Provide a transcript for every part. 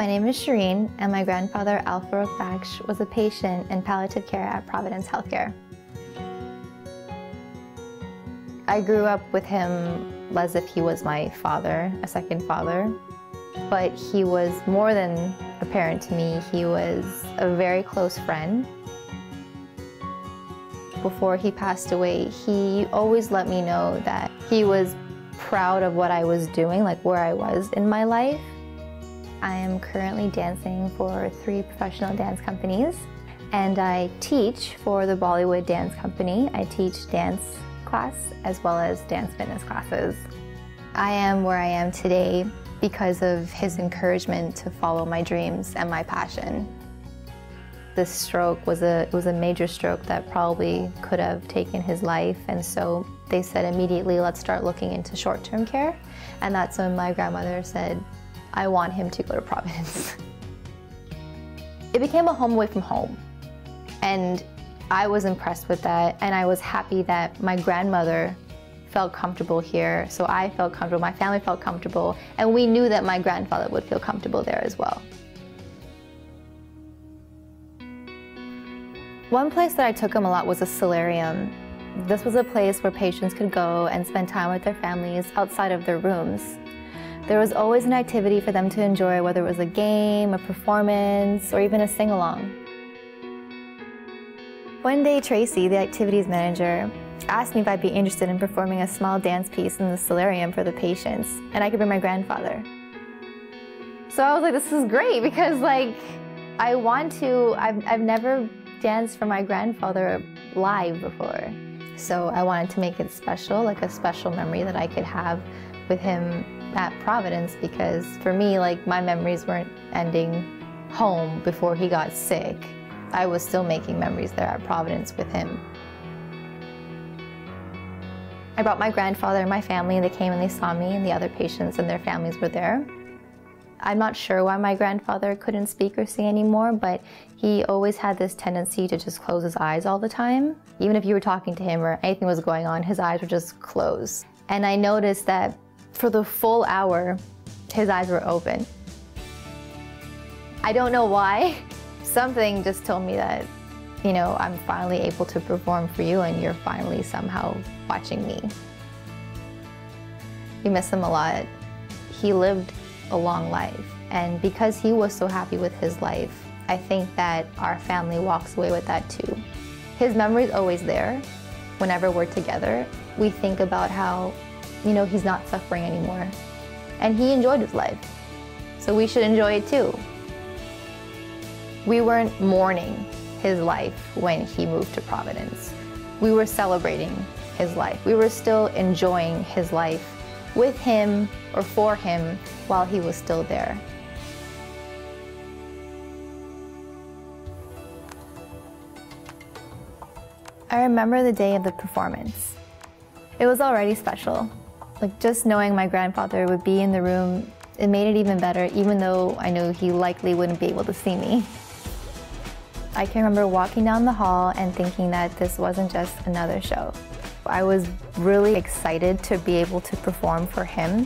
My name is Shireen, and my grandfather, Alfaruk Baksh, was a patient in palliative care at Providence Healthcare. I grew up with him as if he was my father, a second father, but he was more than a parent to me. He was a very close friend. Before he passed away, he always let me know that he was proud of what I was doing, like where I was in my life. I am currently dancing for 3 professional dance companies, and I teach for the Bollywood Dance Company. I teach dance class as well as dance fitness classes. I am where I am today because of his encouragement to follow my dreams and my passion. This stroke was a major stroke that probably could have taken his life, and so they said immediately, let's start looking into short-term care. And that's when my grandmother said, I want him to go to Providence. It became a home away from home, and I was impressed with that, and I was happy that my grandmother felt comfortable here, so I felt comfortable, my family felt comfortable, and we knew that my grandfather would feel comfortable there as well. One place that I took him a lot was a solarium. This was a place where patients could go and spend time with their families outside of their rooms. There was always an activity for them to enjoy, whether it was a game, a performance, or even a sing-along. One day, Tracy, the activities manager, asked me if I'd be interested in performing a small dance piece in the solarium for the patients, and I could bring my grandfather. So I was like, this is great, because like, I've never danced for my grandfather live before. So I wanted to make it special, like a special memory that I could have with him at Providence, because for me, like, my memories weren't ending home before he got sick. I was still making memories there at Providence with him. I brought my grandfather and my family, and they came and they saw me, and the other patients and their families were there. I'm not sure why my grandfather couldn't speak or see anymore, but he always had this tendency to just close his eyes all the time. Even if you were talking to him or anything was going on, his eyes would just close. And I noticed that for the full hour, his eyes were open. I don't know why. Something just told me that, you know, I'm finally able to perform for you, and you're finally somehow watching me. We miss him a lot. He lived a long life, and because he was so happy with his life, I think that our family walks away with that too. His memory's always there. Whenever we're together, we think about how, you know, he's not suffering anymore, and he enjoyed his life, so we should enjoy it too. We weren't mourning his life when he moved to Providence. We were celebrating his life. We were still enjoying his life with him or for him while he was still there. I remember the day of the performance. It was already special. Like, just knowing my grandfather would be in the room, it made it even better, even though I knew he likely wouldn't be able to see me. I can remember walking down the hall and thinking that this wasn't just another show. I was really excited to be able to perform for him.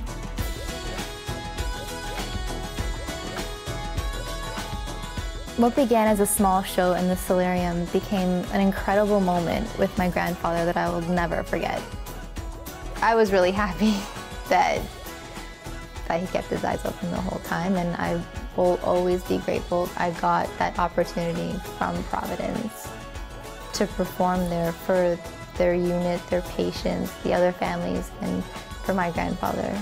What began as a small show in the solarium became an incredible moment with my grandfather that I will never forget. I was really happy that he kept his eyes open the whole time, and I will always be grateful I got that opportunity from Providence to perform there for their unit, their patients, the other families, and for my grandfather.